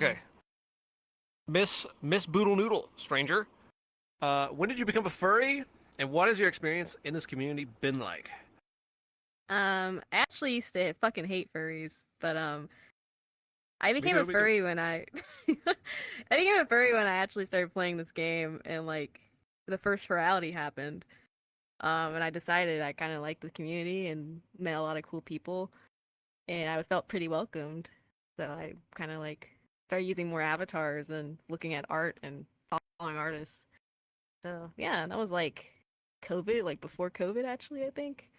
Okay, Miss Boodle Noodle, stranger. When did you become a furry, and what has your experience in this community been like? I actually used to fucking hate furries, but I Me became a too. Me too. furry when I became a furry when I actually started playing this game and like the first Furality happened. And I decided I kind of liked the community and met a lot of cool people, and I felt pretty welcomed. So I kind of like started using more avatars and looking at art and following artists. So yeah, that was like COVID, like before COVID actually, I think.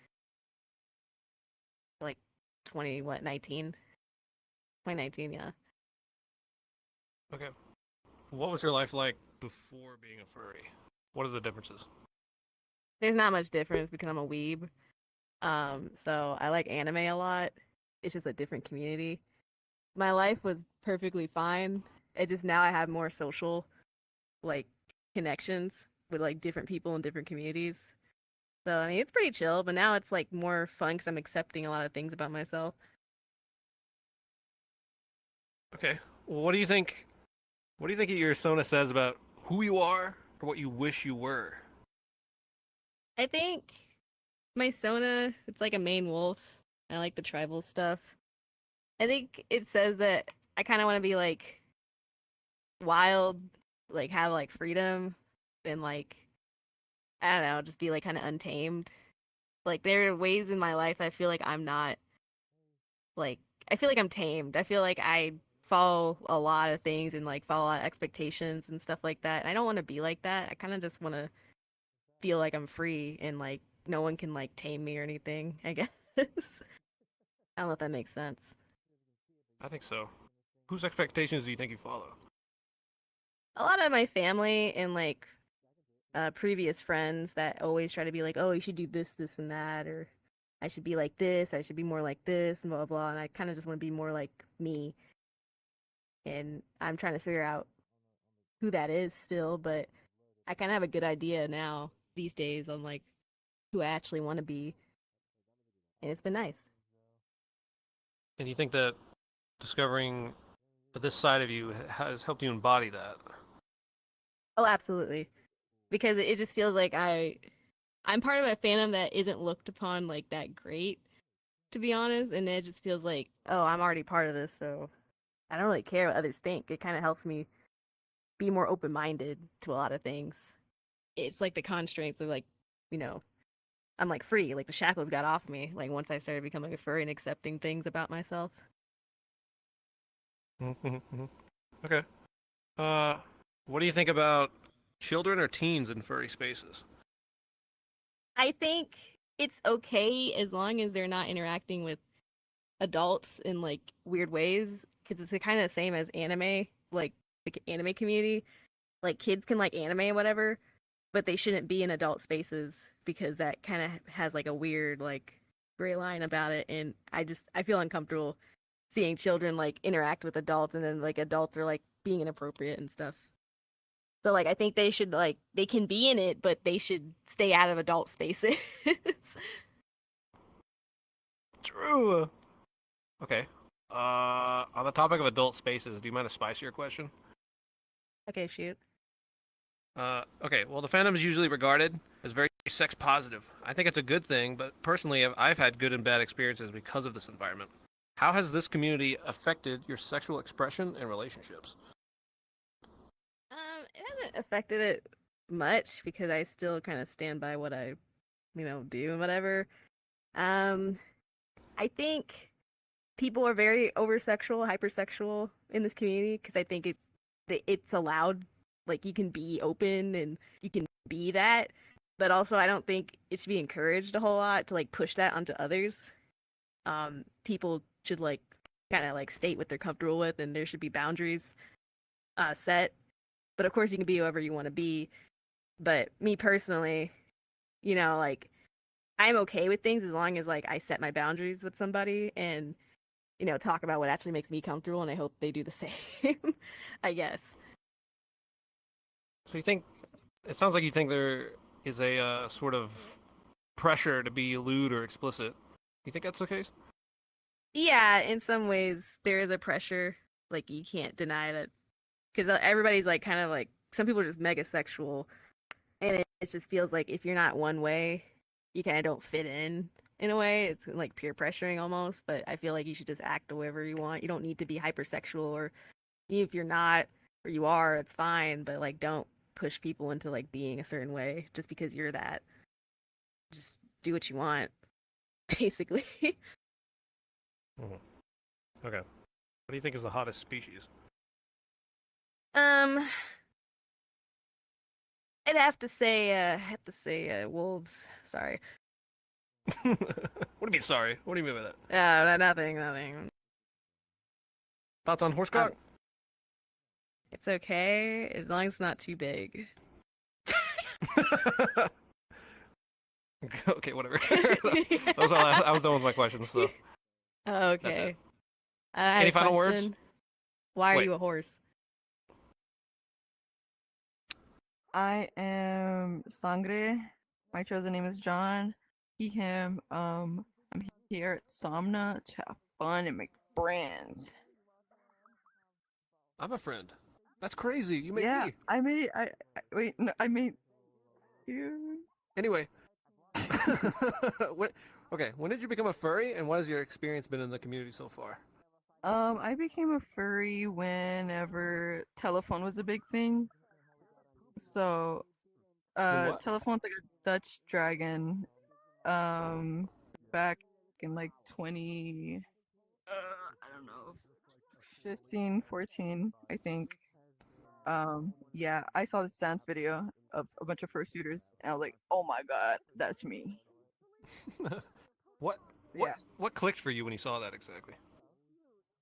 Like 20 what 19 2019, yeah. Okay. What was your life like before being a furry? What are the differences? There's not much difference because I'm a weeb. So I like anime a lot. It's just a different community. My life was perfectly fine. It just now I have more social like connections with like different people in different communities. So I mean it's pretty chill, but now it's like more fun because I'm accepting a lot of things about myself. Okay. Well, what do you think? What do you think your Sona says about who you are or what you wish you were? I think my Sona, it's like a main wolf. I like the tribal stuff. I think it says that I kind of want to be like wild, like have like freedom and like I don't know, just be like kind of untamed. Like there are ways in my life I feel like I'm not like I feel like I'm tamed. I feel like I follow a lot of things and like follow a lot of expectations and stuff like that. And I don't want to be like that. I kind of just want to feel like I'm free and like no one can like tame me or anything, I guess. I don't know if that makes sense. I think so. Whose expectations do you think you follow? A lot of my family and like previous friends that always try to be like, oh, you should do this, this, and that, or I should be like this, I should be more like this, and blah, blah, blah. And I kind of just want to be more like me. And I'm trying to figure out who that is still, but I kind of have a good idea now these days on like who I actually want to be. And it's been nice. And you think that discovering this side of you has helped you embody that? Oh, absolutely. Because it just feels like I'm part of a fandom that isn't looked upon like that great, to be honest. And it just feels like, oh, I'm already part of this, so I don't really care what others think. It kind of helps me be more open minded to a lot of things. It's like the constraints of like, you know, I'm like free. Like the shackles got off me. Like once I started becoming a furry and accepting things about myself. Mm-hmm. Okay. Uh, what do you think about children or teens in furry spaces? I think it's okay as long as they're not interacting with adults in like weird ways. Because it's kind of the same as anime, like the anime community. Like kids can like anime or whatever, but they shouldn't be in adult spaces because that kind of has like a weird like gray line about it, and I feel uncomfortable seeing children like interact with adults and then like adults are like being inappropriate and stuff. So like I think they should like they can be in it, but they should stay out of adult spaces. True. Okay. On the topic of adult spaces, do you mind a spicier question? Okay, shoot. Okay. Well, the fandom is usually regarded as very sex positive. I think it's a good thing, but personally, I've had good and bad experiences because of this environment. How has this community affected your sexual expression and relationships? It hasn't affected it much because I still kind of stand by what I, do and whatever. Um, I think people are very over sexual, hypersexual in this community because I think it's allowed. Like you can be open and you can be that, but also I don't think it should be encouraged a whole lot to like push that onto others. People should like kind of like state what they're comfortable with, and there should be boundaries set. But of course, you can be whoever you want to be. But me personally, like I'm okay with things as long as like I set my boundaries with somebody and talk about what actually makes me comfortable, and I hope they do the same. I guess. So you think it sounds like you think there is a sort of pressure to be lewd or explicit. You think that's the case? Yeah, in some ways there is a pressure. Like you can't deny that because everybody's like kind of like some people are just mega sexual, and it just feels like if you're not one way, you kind of don't fit in a way. It's like peer pressuring almost, but I feel like you should just act however you want. You don't need to be hypersexual, or even if you're not or you are, it's fine, but like don't push people into like being a certain way just because you're that. Just do what you want, basically. Mhm. Okay. What do you think is the hottest species? um, have to say, wolves. Sorry. What do you mean? Sorry. What do you mean by that? Nothing, nothing. Thoughts on horsecock? Um, it's okay as long as it's not too big. Okay, whatever. That was done with my questions, so that's it. Okay. I had Any a final words? question. Why are Wait. you a horse? I am Sangre. My chosen name is John. He, him. I'm here at Somna to have fun and make friends. I'm a friend. That's crazy. You make Yeah, me. I made. Wait. No, I made you. Anyway. What, okay, when did you become a furry, and what has your experience been in the community so far? I became a furry whenever telephone was a big thing. So, When what? telephone's like a Dutch dragon. Um, back in like 20. I don't know, 15, 14, I think. Yeah, I saw this dance video of a bunch of fursuiters, and I was like, oh my god, that's me. what Yeah. what clicked for you when you saw that exactly?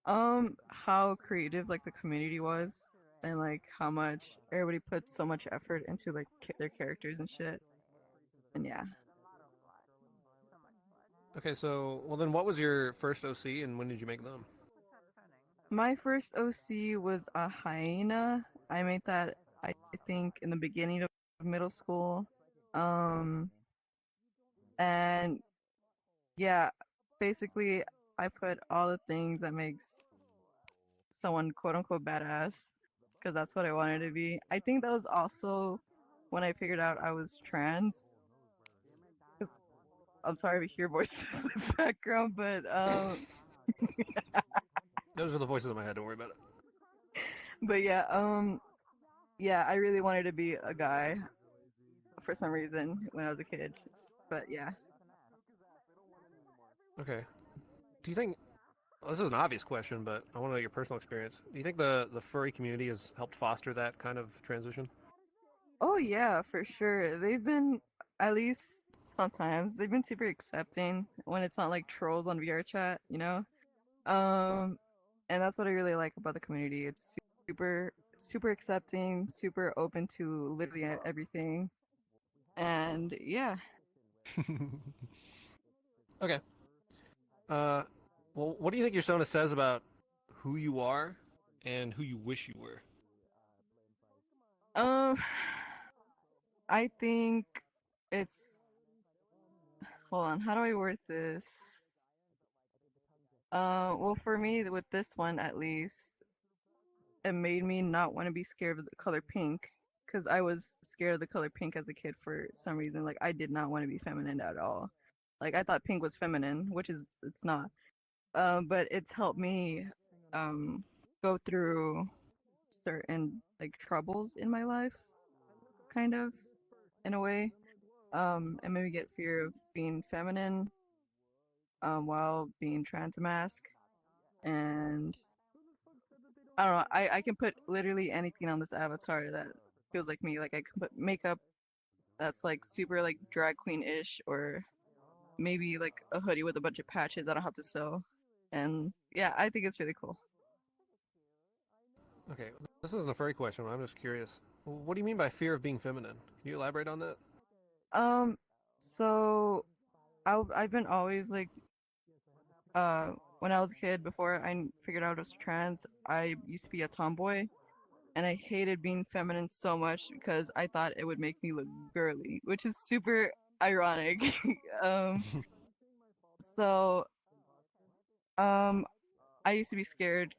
How creative like the community was, and like how much everybody put so much effort into like their characters and shit. And yeah. Okay, so well then what was your first OC and when did you make them? My first OC was a hyena. I made that, I think, in the beginning of middle school. Um, and yeah, basically, I put all the things that makes someone quote unquote badass, because that's what I wanted to be. I think that was also when I figured out I was trans. 'Cause I'm sorry to hear voices in the background, Those are the voices in my head, don't worry about it. but yeah, yeah, I really wanted to be a guy for some reason when I was a kid. But yeah. Okay. Do you think well, this is an obvious question, but I want to know your personal experience. Do you think the furry community has helped foster that kind of transition? Oh yeah, for sure. They've been, at least sometimes, they've been super accepting when it's not like trolls on VRchat, you know? Um, and that's what I really like about the community. It's super accepting, super open to literally everything. And yeah. Okay. Uh, well, what do you think your Sona says about who you are and who you wish you were? Um, I think it's, hold on, how do I word this? Well, for me, with this one at least, it made me not want to be scared of the color pink, because I was scared of the color pink as a kid for some reason. Like I did not want to be feminine at all. Like I thought pink was feminine, which is it's not. But it's helped me um go through certain like troubles in my life, kind of in a way. And maybe get fear of being feminine while being trans mask. And I don't know. I can put literally anything on this avatar that feels like me. Like I can put makeup that's like super like drag queen ish, or maybe like a hoodie with a bunch of patches I don't have to sew. And yeah, I think it's really cool. Okay, this isn't a furry question, but I'm just curious. What do you mean by fear of being feminine? Can you elaborate on that? Um, so I've been always like when I was a kid before I figured out I was trans, I used to be a tomboy, and I hated being feminine so much because I thought it would make me look girly, which is super ironic. um, so I used to be scared.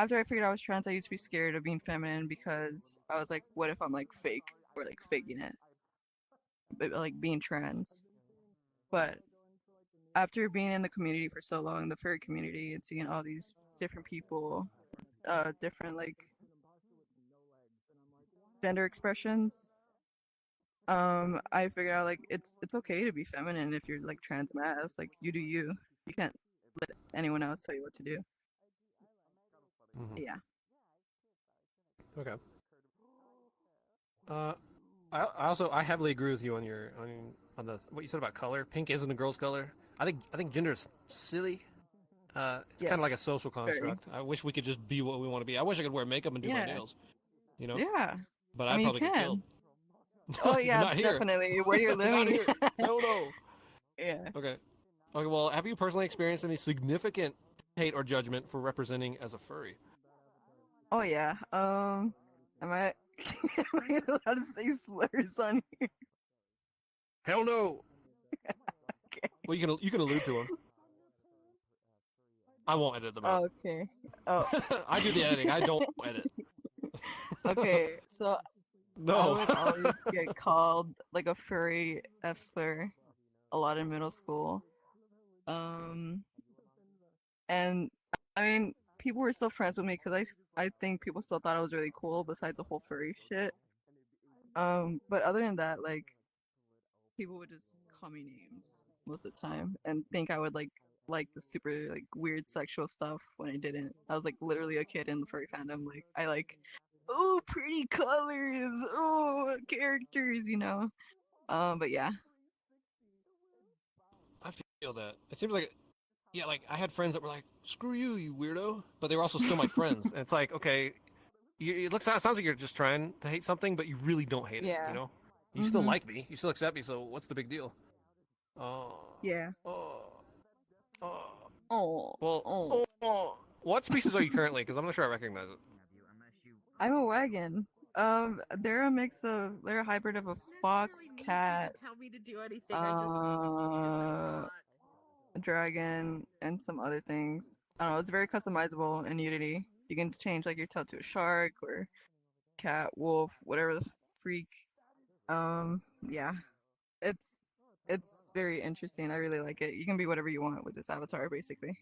after I figured I was trans, I used to be scared of being feminine because I was like, what if I'm like fake or like faking it, but like being trans. But after being in the community for so long, the furry community, and seeing all these different people, different like gender expressions, I figured out like it's okay to be feminine if you're like trans mass. Like you do you. You can't let anyone else tell you what to do. Mhm. Yeah. Okay. Uh, I heavily agree with you on your on the what you said about color. Pink isn't a girl's color. I think gender is silly. It's kind of like a Yes. social Very. construct. I wish we could just be what we want to be. I wish I could wear makeup and do my Yeah. nails, you know. Yeah. But I I'd mean, you probably get killed. can. Oh yeah, Not here. definitely. Where you're Not living. here. Hell no. Yeah. Okay. Okay. Well, have you personally experienced any significant hate or judgment for representing as a furry? Oh yeah. Am I am I allowed to say slurs on here? Hell no. Okay. Well, you can allude to them. I won't edit them out. Okay. Oh, I do the editing. I don't edit. okay. So I No. would always get called like a furry F slur a lot in middle school. Um, and I mean, people were still friends with me because I think people still thought I was really cool besides the whole furry shit. But other than that, like people would just call me names most of the time and think I would like the super like weird sexual stuff when I didn't. I was like literally a kid in the furry fandom. Like I like, oh, pretty colors, oh, characters, you know. But yeah. I feel that. It seems like, yeah, like I had friends that were like, "Screw you, you weirdo," but they were also still my friends. And it's like, okay, it sounds like you're just trying to hate something, but you really don't hate it. You Yeah. know, you still Mhm. like me, you still accept me. So what's the big deal? Oh, Yeah. oh, oh. Oh. Well, Oh. what species are you currently? Because I'm not sure I recognize it. I'm a wagon. They're a hybrid of a fox, cat, tell me to do anything. a dragon, and some other things. I don't know. It's very customizable in Unity. You can change like your tail to a shark or cat, wolf, whatever the freak. Yeah, it's it's very interesting. I really like it. You can be whatever you want with this avatar, basically.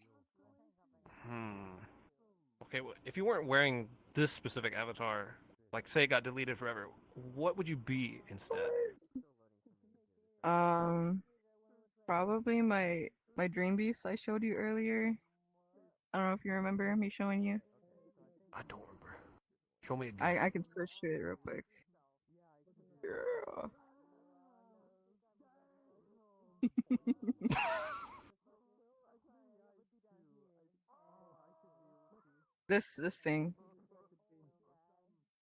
Hmm. Okay, if you weren't wearing this specific avatar, like say it got deleted forever, what would you be instead? Um, Probably my dream beast I showed you earlier. I don't know if you remember me showing you. I don't remember. Show me again. I can switch to it real quick. Yeah. This thing.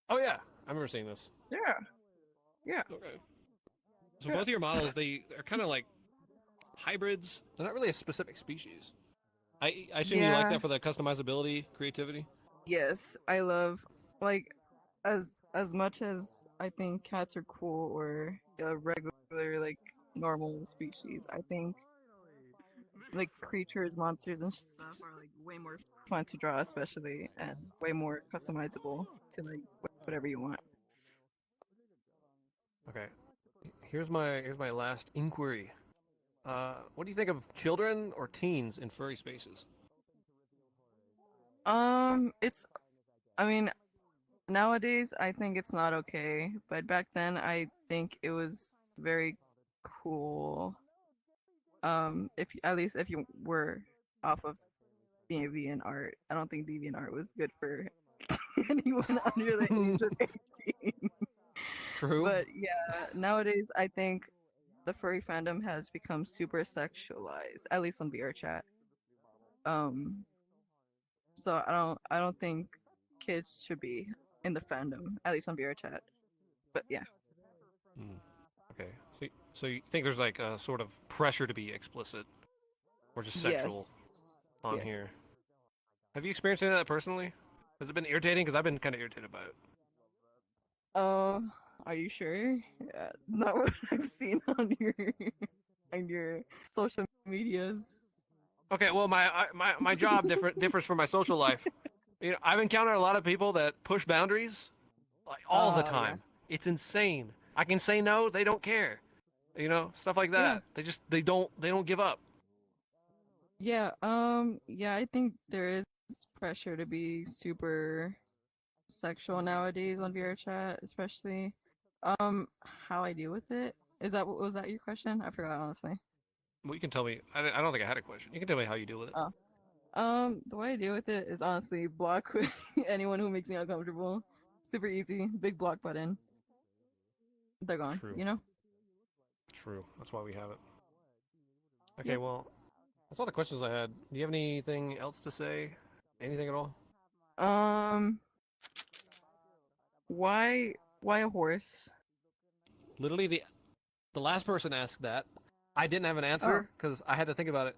Oh yeah, I remember seeing this. Yeah. Yeah. Okay. So Yeah. both of your models, they're kind of like hybrids. They're not really a specific species. I assume you like Yeah. that for the customizability, creativity. Yes, I love like as much as I think cats are cool or a regular like normal species. I think like creatures, monsters, and stuff are like way more fun to draw, especially, and way more customizable to like whatever you want. Okay. Here's my last inquiry. What do you think of children or teens in furry spaces? It's I mean nowadays I think it's not okay, but back then I think it was very cool. If at least if you were off of DeviantArt art, I don't think DeviantArt art was good for anyone under the age of 18. True. But yeah, nowadays I think the furry fandom has become super sexualized, at least on VRchat. Um, so I don't think kids should be in the fandom, at least on VRchat. But yeah. Hmm. Okay. So you think there's like a sort of pressure to be explicit or just sexual Yes. on here? Yes. Have you experienced any of that personally? Has it been irritating? Because I've been kind of irritated by it. Uh, are you sure? Yeah, not what I've seen on your social medias. Okay, well, my job differs from my social life. I've encountered a lot of people that push boundaries like all the Oh yeah, time. It's insane. I can say no, they don't care. Stuff like yeah, that. They don't give up. yeah. Yeah. I think there is pressure to be super sexual nowadays on VRchat, especially. How I deal with it? Was that your question? I forgot honestly. Well, you can tell me. I don't think I had a question. You can tell me how you deal with it. Oh. The way I deal with it is honestly block anyone who makes me uncomfortable. Super easy. Big block button. They're gone. True. You know? True. That's why we have it. Okay, Yep. well, that's all the questions I had. Do you have anything else to say? Anything at all? Um, why a horse? Literally, the last person asked that. I didn't have an Oh. answer because I had to think about it.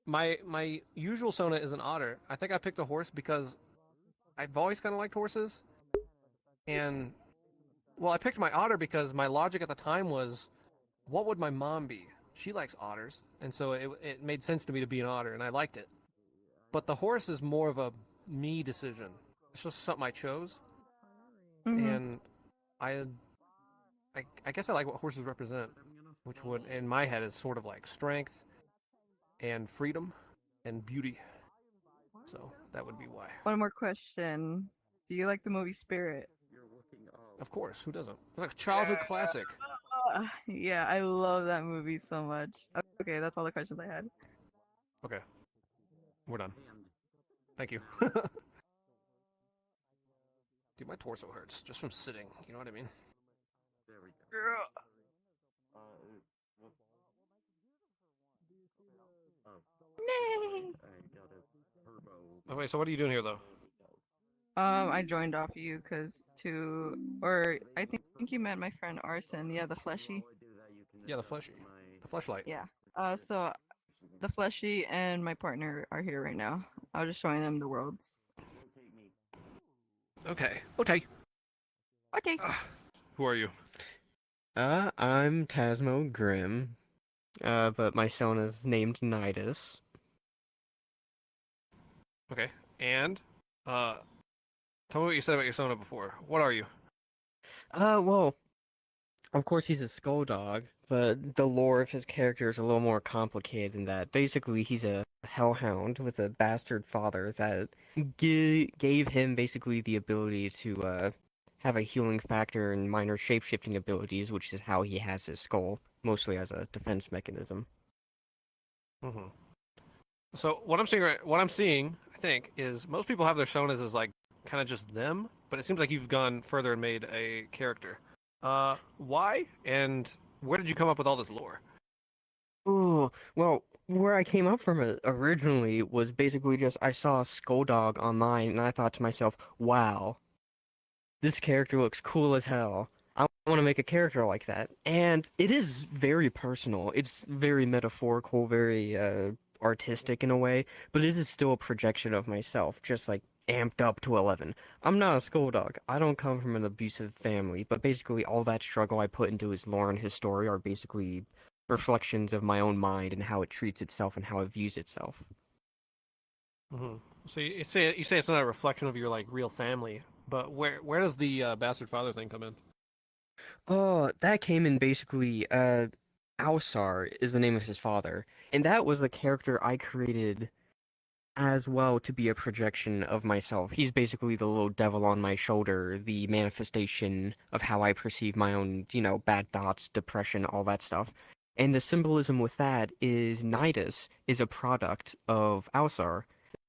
My usual Sona is an otter. I think I picked a horse because I've always kind of liked horses, and well, I picked my otter because my logic at the time was, what would my mom be? She likes otters, and so it made sense to me to be an otter, and I liked it. But the horse is more of a me decision. It's just something I chose, Mm-hmm. and I I guess I like what horses represent, which would in my head is sort of like strength and freedom and beauty. So that would be why. One more question. Do you like the movie Spirit? Of course, who doesn't? It's like a childhood classic. Yeah, I love that movie so much. Okay, that's all the questions I had. Okay, we're done. Thank you. Dude, my torso hurts just from sitting. You know what I mean? Nay. Okay, so what are you doing here though? I joined off you or I think you met my friend Arson. Yeah, the fleshy. Yeah, the fleshy, the fleshlight. Yeah. So the fleshy and my partner are here right now. I was just showing them the worlds. Okay. Okay. Okay. Who are you? I'm Tasmo Grimm, but my Sona's named Nidus. Okay. And tell me what you said about your Sona before. What are you? Well, of course he's a skull dog, but the lore of his character is a little more complicated than that. Basically, he's a hellhound with a bastard father that gave him basically the ability to have a healing factor and minor shape-shifting abilities, which is how he has his skull, mostly as a defense mechanism. Mm-hmm. So what I'm seeing, I think, is most people have their Sonas as like kind of just them, but it seems like you've gone further and made a character. Why? And where did you come up with all this lore? Oh, well, where I came up from it originally was basically just I saw Skulldog online and I thought to myself, wow, this character looks cool as hell. I want to make a character like that. And it is very personal. It's very metaphorical, very artistic in a way, but it is still a projection of myself, just like amped up to 11. I'm not a Skulldog. I don't come from an abusive family, but basically all that struggle I put into his lore and his story are basically reflections of my own mind and how it treats itself and how it views itself. Mm-hmm. So you say it's not a reflection of your like real family, but where does the bastard father thing come in? Oh, that came in basically, Alsar is the name of his father, and that was a character I created as well to be a projection of myself. He's basically the little devil on my shoulder, the manifestation of how I perceive my own, bad thoughts, depression, all that stuff. And the symbolism with that is Nidus is a product of Alsar,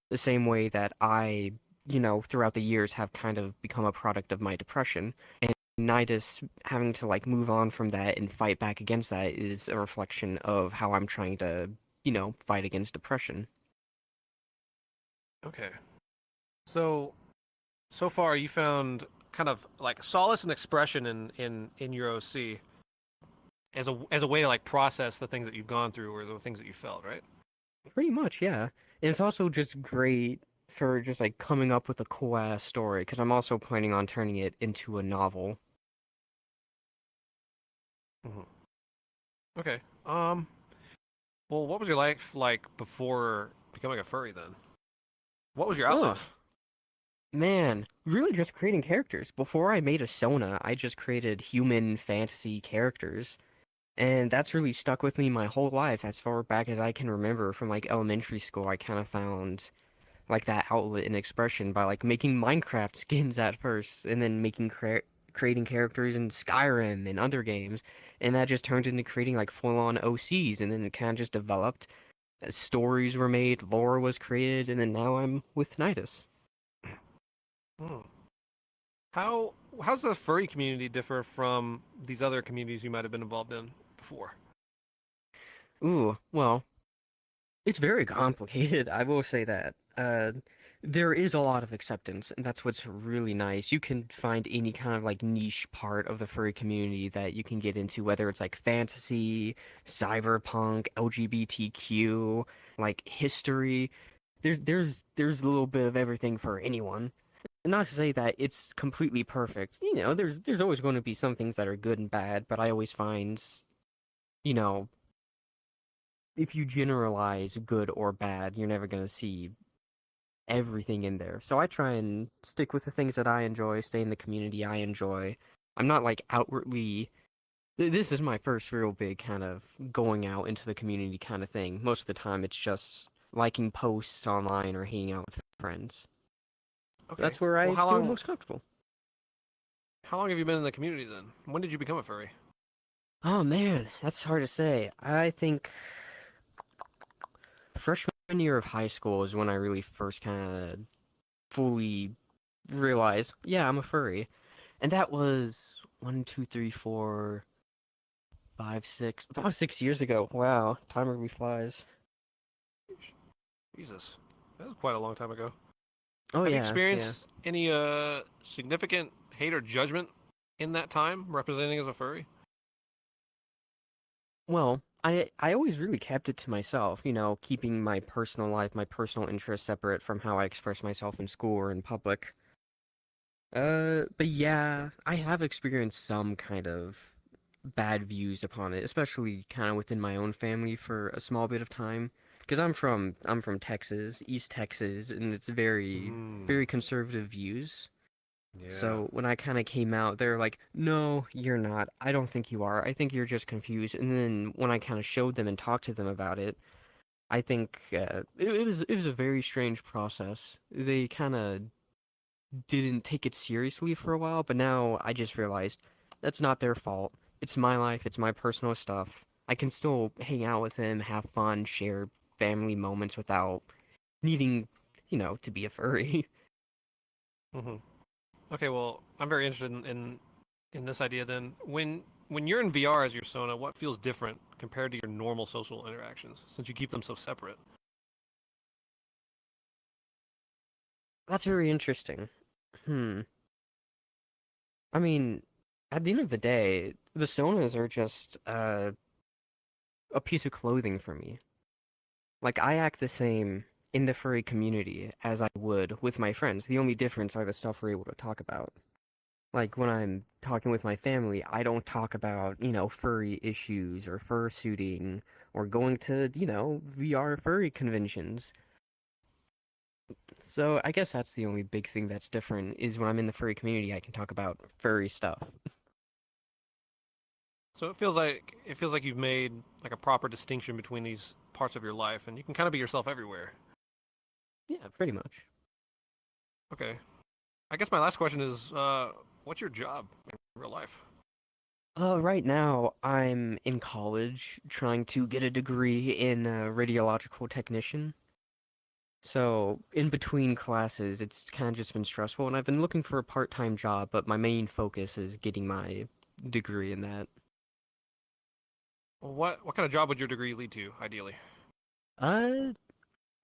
the same way that I, throughout the years have kind of become a product of my depression. And Nidus having to like move on from that and fight back against that is a reflection of how I'm trying to, fight against depression. Okay. So far you found kind of like solace and expression in your OC as a way to like process the things that you've gone through or the things that you felt, right? Pretty much, yeah. And it's also just great for just like coming up with a cool ass story because I'm also planning on turning it into a novel. Hmm. Okay. Well, what was your life like before becoming a furry then? What was your Ugh. outlet? Man, really just creating characters. Before I made a Sona, I just created human fantasy characters. And that's really stuck with me my whole life, as far back as I can remember from like elementary school. I kind of found like that outlet and expression by like making Minecraft skins at first, and then creating characters in Skyrim and other games, and that just turned into creating like full-on OCs, and then it kind of just developed. Stories were made, lore was created, and then now I'm with Nidus. Hmm. How's the furry community differ from these other communities you might have been involved in before? Ooh, well, it's very complicated, I will say that. There is a lot of acceptance, and that's what's really nice. You can find any kind of like niche part of the furry community that you can get into, whether it's like fantasy, cyberpunk, LGBTQ, like history. There's a little bit of everything for anyone. Not to say that it's completely perfect. There's always going to be some things that are good and bad, but I always find, you know, if you generalize good or bad, you're never going to see everything in there. So I try and stick with the things that I enjoy, stay in the community I enjoy. I'm not like outwardly. This is my first real big kind of going out into the community kind of thing. Most of the time, it's just liking posts online or hanging out with friends. Okay. That's where Well, I feel most comfortable. how long have you been in the community then? When did you become a furry? Oh man, that's hard to say. I think freshman year of high school is when I really first kind of fully realized, yeah, I'm a furry. And that was 1, 2, 3, 4, 5, 6, about 6 years ago. Wow, time really flies. Jesus, that was quite a long time ago. Oh Have you yeah, yeah. experienced any significant hate or judgment in that time representing as a furry? Well, I always really kept it to myself, keeping my personal life, my personal interests separate from how I express myself in school or in public. But yeah, I have experienced some kind of bad views upon it, especially kind of within my own family for a small bit of time. Because I'm from Texas, East Texas, and it's very, Hmm. very conservative views. Yeah. So when I kind of came out, they're like, "No, you're not. I don't think you are. I think you're just confused." And then when I kind of showed them and talked to them about it, I think it was a very strange process. They kind of didn't take it seriously for a while, but now I just realized that's not their fault. It's my life, it's my personal stuff. I can still hang out with them, have fun, share family moments without needing, to be a furry. Hmm. Okay, well, I'm very interested in this idea then. When you're in VR as your Sona, what feels different compared to your normal social interactions since you keep them so separate? That's very interesting. Hmm. I mean, at the end of the day, the sonas are just a piece of clothing for me. Like, I act the same in the furry community as I would with my friends. The only difference are the stuff we're able to talk about. Like, when I'm talking with my family, I don't talk about, furry issues or fursuiting or going to, VR furry conventions. So I guess that's the only big thing that's different is when I'm in the furry community, I can talk about furry stuff. So it feels like you've made like a proper distinction between these parts of your life, and you can kind of be yourself everywhere. Yeah, pretty much. Okay. I guess my last question is, what's your job in real life? Right now, I'm in college trying to get a degree in radiological technician. So, in between classes, it's kind of just been stressful, and I've been looking for a part-time job, but my main focus is getting my degree in that. Well, what kind of job would your degree lead to, ideally? Uh,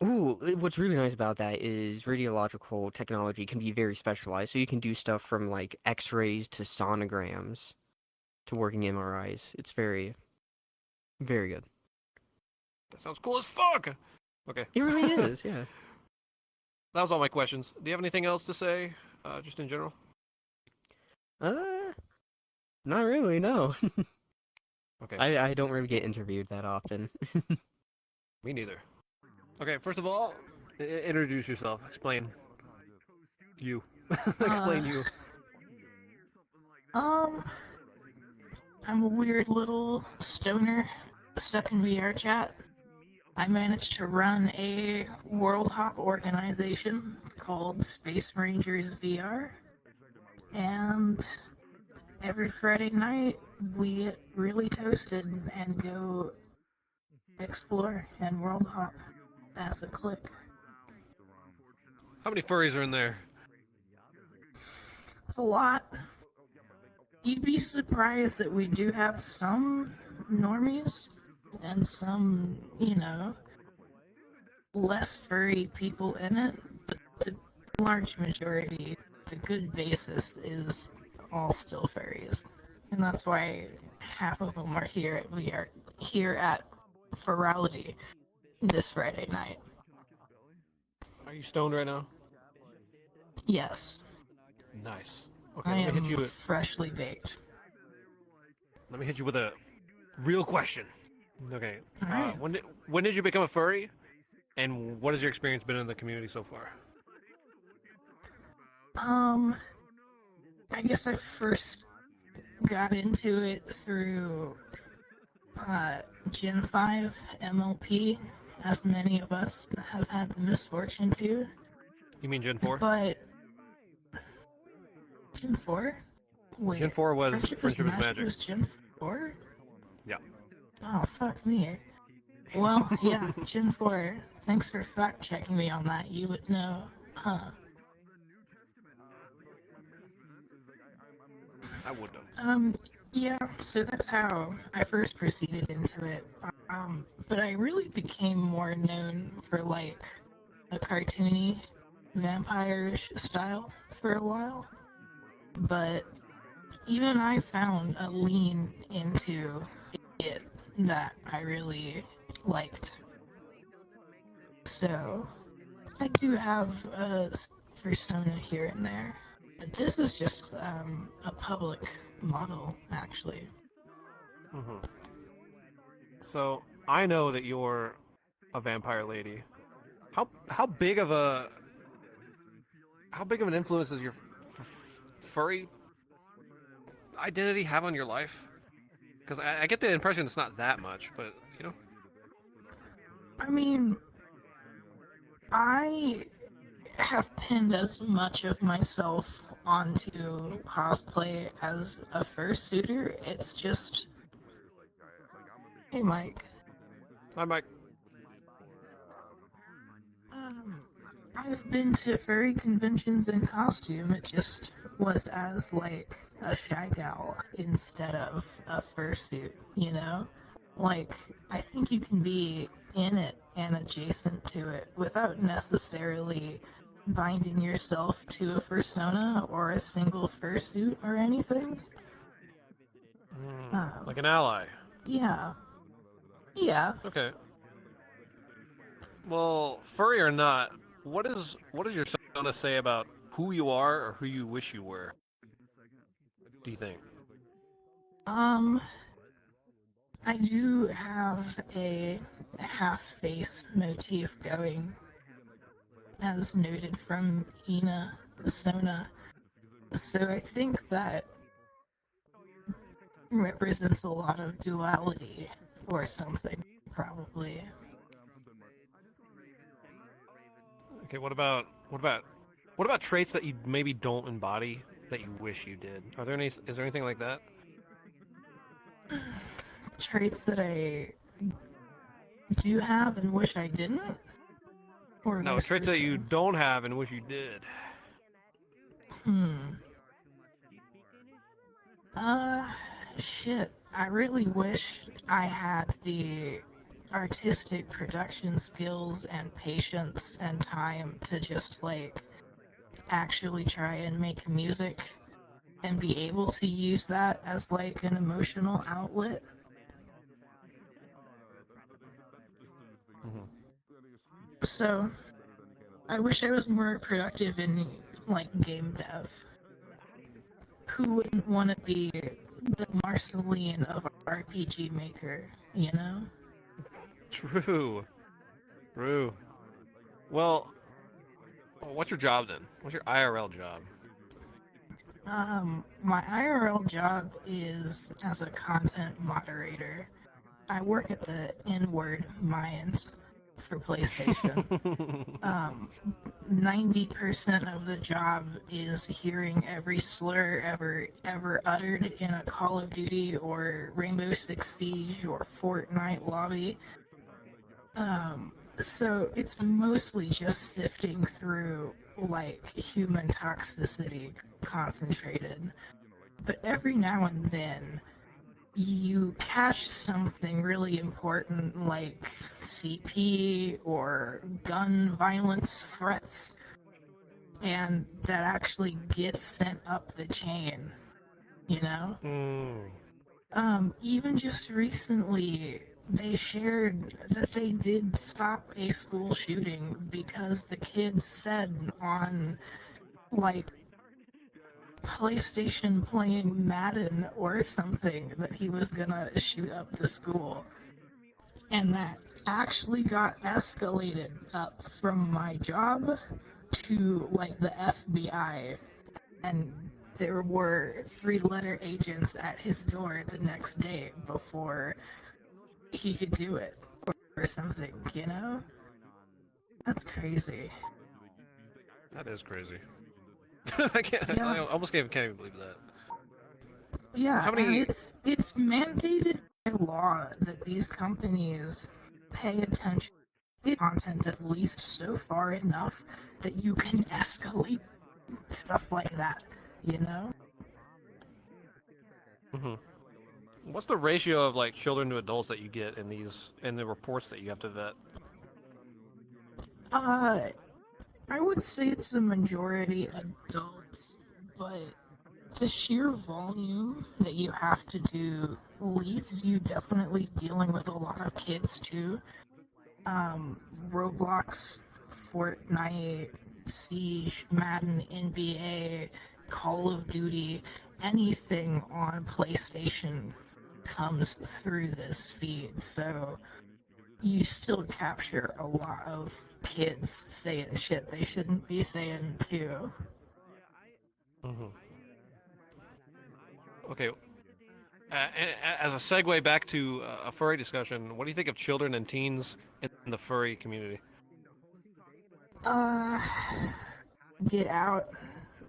what's really nice about that is radiological technology can be very specialized, so you can do stuff from like X-rays to sonograms to working MRIs. It's very, very good. That sounds cool as fuck. Okay. It really That is, yeah. was all my questions. Do you have anything else to say, just in general? Uh, Not really, no. Okay. I don't really get interviewed that often. Me neither. Okay. First of all, introduce yourself. Explain. You. Explain you. Um, I'm a weird little stoner stuck in VRchat. I managed to run a world hop organization called Space Rangers VR, and every Friday night we get really toasted and go explore and world hop as a clique. How many furries are in there? A lot. You'd be surprised that we do have some normies and some, less furry people in it, but the large majority, the good basis is all still furries. And that's why half of them are here at Furality this Friday night. Are you stoned right now? Yes, Nice. Okay, I let me hit am you. freshly baked. Let me hit you with a real question. Okay. Alright. When did you become a furry? And what has your experience been in the community so far? I guess I first got into it through Gen 5 MLP, as many of us have had the misfortune to. You mean Gen 4? But Gen 4? Wait, Gen 4 was Friendship is Magic was Gen 4? Yeah. Oh, fuck me. Well, yeah, Gen 4. Thanks for fact checking me on that. You would know. Huh. I would have. Yeah, so that's how I first proceeded into it. But I really became more known for like a cartoony vampire-ish style for a while. But even I found a lean into it that I really liked. So I do have a persona here and there. But this is just a public model, actually. Mm-hmm. So I know that you're a vampire lady. How big of an influence does your furry identity have on your life? Because I get the impression it's not that much, but you know. I mean, I have pinned as much of myself onto cosplay as a fursuiter. It's just, hey, Mike. Hi, Mike. Um, I've been to furry conventions in costume. It just was as like a shy gal instead of a fursuit, you know? Like, I think you can be in it and adjacent to it without necessarily binding yourself to a persona or a single fursuit or anything. Like an ally. Yeah. Yeah. Okay. Well, furry or not, what does your persona say about who you are or who you wish you were? Do you think? I do have a half-face motif going, as noted from Ina Sona. So I think that represents a lot of duality or something, probably. Okay, what about traits that you maybe don't embody that you wish you did? Is there anything like that? Traits that I do have and wish I didn't? Or No, vice traits that you versa? don't have and wish you did. Shit. I really wish I had the artistic production skills and patience and time to just, like, actually try and make music and be able to use that as, like, an emotional outlet. Mm-hmm. So, I wish I was more productive in, like, game dev. Who wouldn't want to be the Marceline of RPG Maker, you know? True. True. Well, What's your job then? What's your IRL job? My IRL job is as a content moderator. I work at the N-word Mayans for PlayStation. 90% of the job is hearing every slur ever uttered in a Call of Duty or Rainbow Six Siege or Fortnite lobby. So it's mostly just sifting through like human toxicity concentrated. But every now and then you catch something really important like CP or gun violence threats, and that actually gets sent up the chain, you know? Even just recently, they shared that they did stop a school shooting because the kid said on, like, PlayStation playing Madden or something that he was gonna shoot up the school. And that actually got escalated up from my job to, like, the FBI. And there were 3-letter agents at his door the next day before he could do it or something, you know? That's crazy. That is crazy. I can't. Yeah. I almost can't even believe that. Yeah, How many- and it's mandated by law that these companies pay attention to content at least so far enough that you can escalate stuff like that, you know? What's the ratio of like children to adults that you get in the reports that you have to vet? I would say it's a majority adults, but the sheer volume that you have to do leaves you definitely dealing with a lot of kids too. Roblox, Fortnite, Siege, Madden, NBA, Call of Duty, anything on PlayStation comes through this feed, so you still capture a lot of kids saying shit they shouldn't be saying too. Okay. As a segue back to a furry discussion, what do you think of children and teens in the furry community? Get out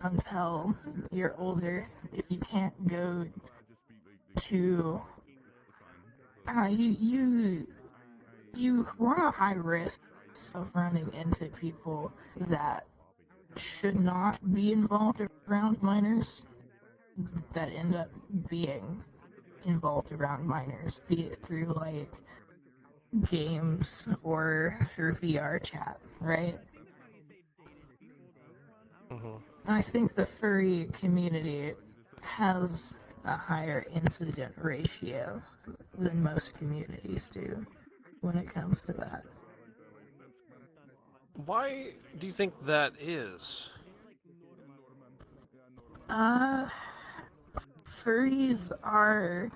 until you're older. If you can't go to, you run a high risk of running into people that should not be involved around minors that end up being involved around minors, be it through like games or through VRchat, right? I think the furry community has a higher incident ratio than most communities do when it comes to that. Why do you think that is? Furries are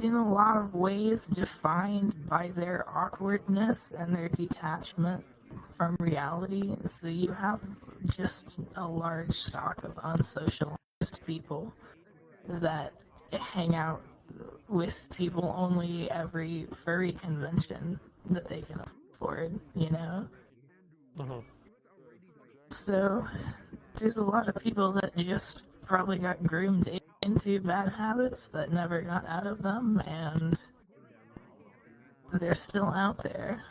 in a lot of ways defined by their awkwardness and their detachment from reality. So you have just a large stock of unsocialized people that hang out with people only every furry convention that they can afford, you know? So there's a lot of people that just probably got groomed into bad habits that never got out of them, and they're still out there.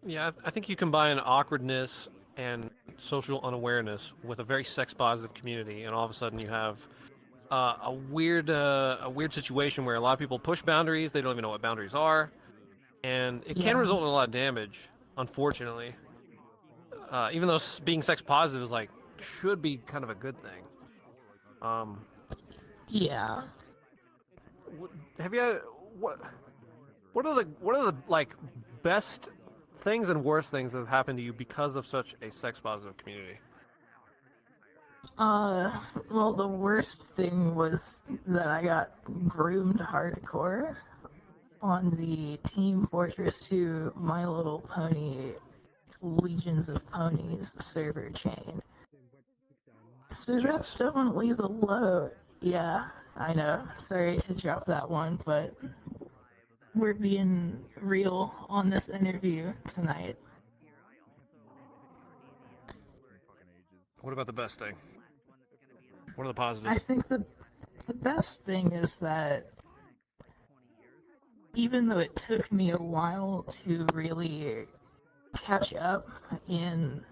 Yeah, I think you combine awkwardness and social unawareness with a very sex-positive community, and all of a sudden you have a weird situation where a lot of people push boundaries. They don't even know what boundaries are, and it can result in a lot of damage. Unfortunately, even though being sex-positive is like should be kind of a good thing. Yeah. Have you had, what are the like best things and worst things that have happened to you because of such a sex positive community? Well, the worst thing was that I got groomed hardcore. on the Team Fortress 2 My Little Pony Legions of Ponies server chain. So that's definitely the low. Yeah, I know. Sorry to drop that one, but we're being real on this interview tonight. What about the best thing? What are the positives? I think the best thing is that even though it took me a while to really catch up in,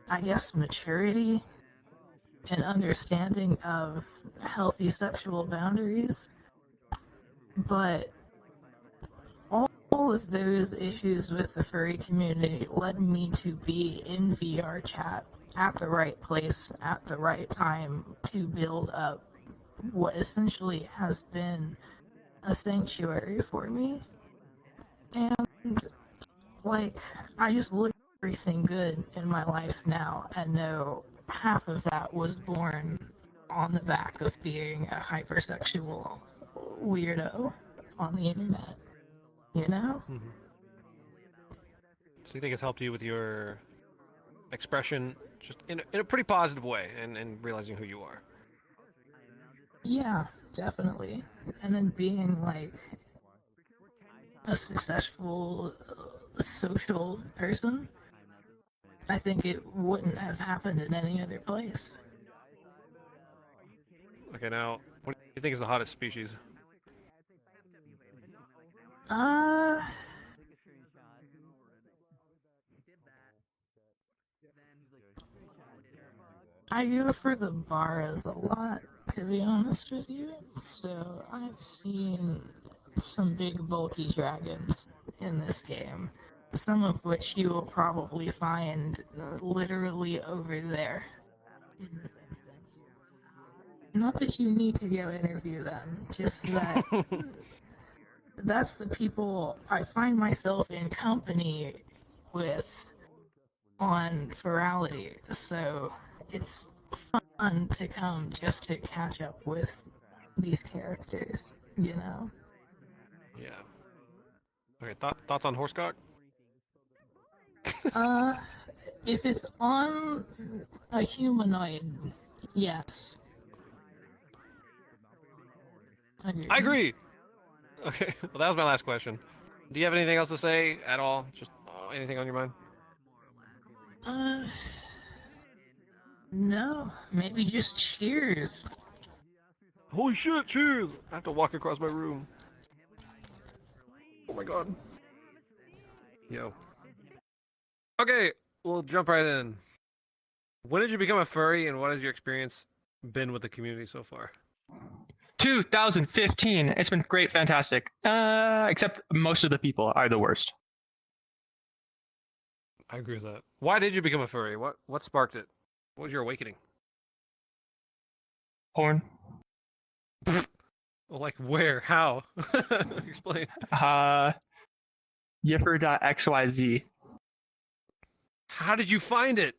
I guess, maturity and understanding of healthy sexual boundaries, but all of those issues with the furry community led me to be in VRchat at the right place at the right time to build up what essentially has been a sanctuary for me. And, like, I just look at everything good in my life now and know half of that was born on the back of being a hypersexual weirdo on the internet. You know? Mm-hmm. So you think it's helped you with your expression just in a pretty positive way and realizing who you are? Yeah, definitely. And then being like a successful social person, I think it wouldn't have happened in any other place. Okay, now, what do you think is the hottest species? I go for the Baras a lot, to be honest with you. So I've seen some big bulky dragons in this game, some of which you will probably find literally over there in this instance. Not that you need to go interview them, just that that's the people I find myself in company with on Furality, so it's fun to come just to catch up with these characters, you know? Yeah. Okay, thoughts on horsecock? Uh, if it's on a humanoid, yes. I agree! Okay, well, that was my last question. Do you have anything else to say at all? Just anything on your mind? Uh, no, maybe just cheers. Holy shit, cheers! I have to walk across my room. Oh my god. Yo. Okay, we'll jump right in. When did you become a furry, and what has your experience been with the community so far? 2015. It's been great, fantastic. Except most of the people are the worst. I agree with that. Why did you become a furry? What sparked it? What was your awakening? Porn. Like where? How? Explain. Yiffer.xyz. How did you find it?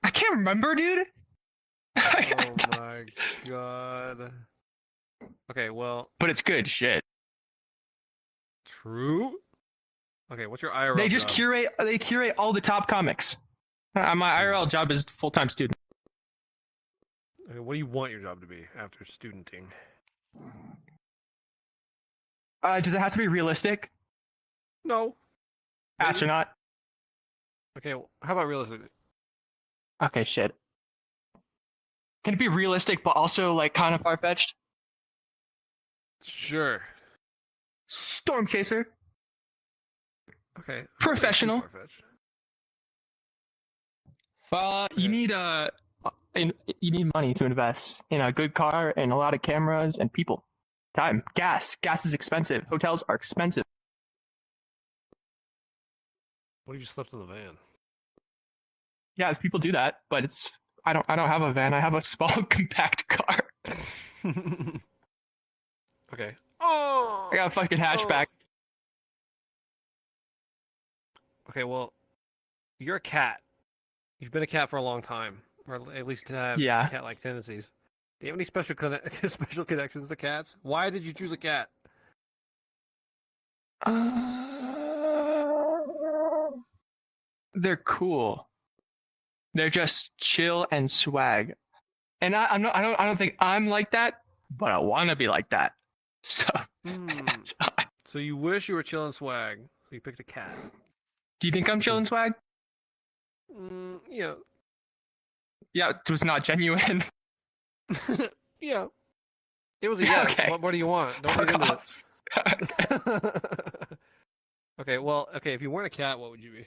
I can't remember, dude. Oh my god. Okay, well, But it's good shit. true. Okay, what's your IRL They just job? curate all the top comics. My IRL job is full-time student. Okay, what do you want your job to be after studenting? Does it have to be realistic? No. Maybe. Astronaut. Okay, well, how about realistic? Okay, shit. Can it be realistic but also like kind of far-fetched? Sure. Storm chaser. Okay. Professional. Far-fetched. You need you need money to invest in a good car and a lot of cameras and people. Time. Gas. Gas is expensive. Hotels are expensive. What if you slept in the van? Yeah, people do that, but it's I don't have a van. I have a small compact car. Okay. Oh. I got a fucking hatchback. Okay, well, you're a cat. You've been a cat for a long time, or at least have Yeah. cat-like tendencies. Do you have any special connections to cats? Why did you choose a cat? They're cool. They're just chill and swag. And I don't think I'm like that, but I want to be like that. So, that's why. So you wish you were chilling swag, so you picked a cat. Do you think I'm chill and swag? Yeah. Yeah, it was not genuine. Yeah. It was a yes. Okay. What more do you want? Don't Fuck read into off. it. Okay, well, if you weren't a cat, what would you be?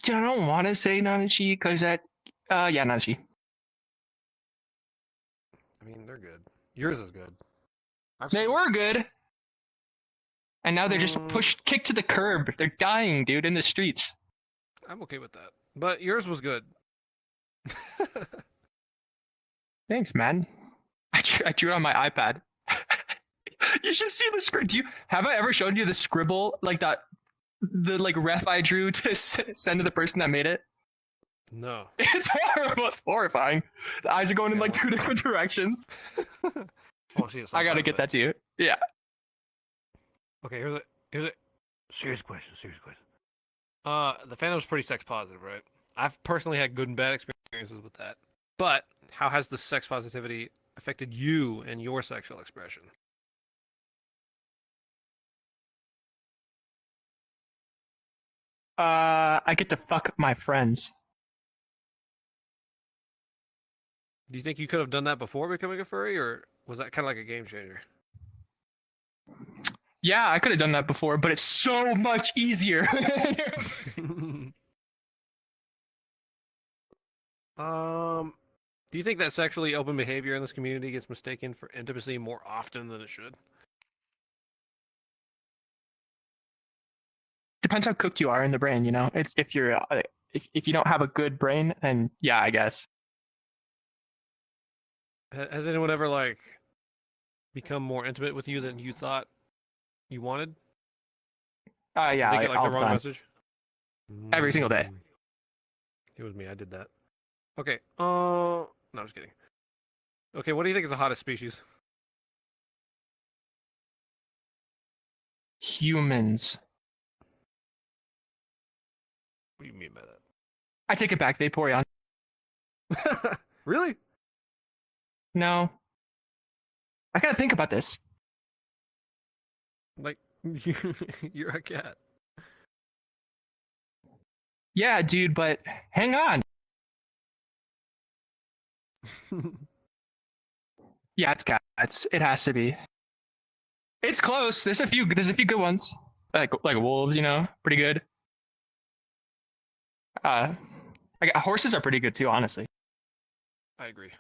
Dude, I don't want to say Nanachi because that, yeah, Nanachi. I mean, they're good. Yours is good. They were good. And now they're just Mm. kicked to the curb. They're dying, dude, in the streets. I'm okay with that. But yours was good. Thanks, man. I drew it on my iPad. You should see the script. Have I ever shown you the scribble like that? The like ref I drew to send to the person that made it. No. It's horrible. It's horrifying. The eyes are going in like two different directions. Oh, see, I gotta get that to you. Yeah. Okay, here's a serious question. The fandom's pretty sex positive, right? I've personally had good and bad experiences with that. But how has the sex positivity affected you and your sexual expression? I get to fuck my friends. Do you think you could have done that before becoming a furry, or was that kind of like a game changer? Yeah, I could have done that before, but it's so much easier. Do you think that sexually open behavior in this community gets mistaken for intimacy more often than it should? Depends how cooked you are in the brain, you know. It's if you're if you don't have a good brain, then yeah, I guess. Has anyone ever like become more intimate with you than you thought you wanted? Yeah, Did they get like all the the wrong time. message? Every single day. It was me. I did that. Okay. No, I'm just kidding. Okay, what do you think is the hottest species? Humans. What do you mean by I take it back. Vaporeon. that? Really? No. I gotta think about this. Like, you're a cat. Yeah, dude, but hang on. Yeah, it's cats. It has to be. It's close. There's a few good ones. Like wolves, you know, pretty good. Horses are pretty good too, honestly. I agree.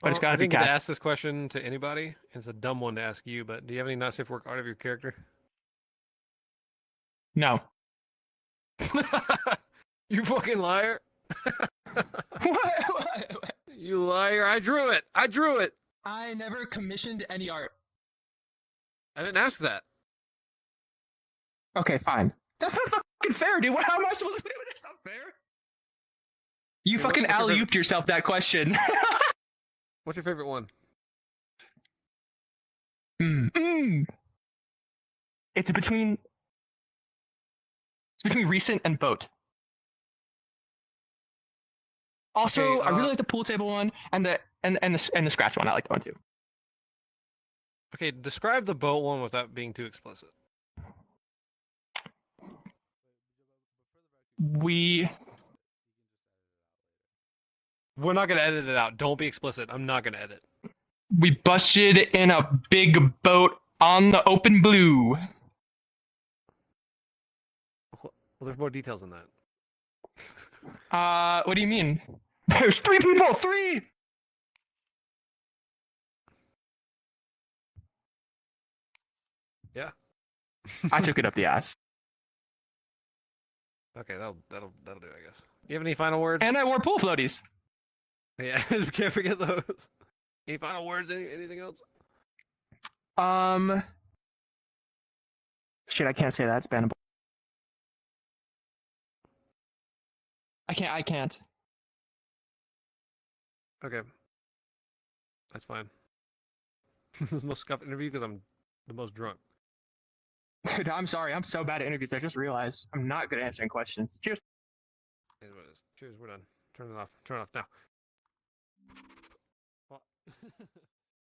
But it's I gotta be didn't get to cats. ask this question to anybody. It's a dumb one to ask you, but do you have any not safe for work art of your character? No. You fucking liar! What? You liar! I drew it. I never commissioned any art. I didn't ask that. Okay, fine. That's not fucking fair, dude. How am I supposed to do it? That's not fair. You Hey, fucking what's your alley-ooped yourself that question. What's your favorite one? It's between recent and boat. Also, Okay, I really like the pool table one and the scratch one. I like that one too. Okay, describe the boat one without being too explicit. We're not gonna edit it out. Don't be explicit. I'm not gonna edit. we busted in a big boat on the open blue. Well, there's more details than that. What do you mean? There's 3 people. 3. Yeah. I took it up the ass. Okay, that'll do, I guess. You have any final words? And I wore pool floaties. Yeah, can't forget those. Any final words? Anything else? Shit, I can't say that. It's bannable. I can't. Okay. That's fine. this is the most scuffed interview because I'm the most drunk. Dude, I'm sorry. I'm so bad at interviews. I just realized I'm not good at answering questions. Cheers. Here's what it is. Cheers, we're done. Turn it off. Turn it off now. Well,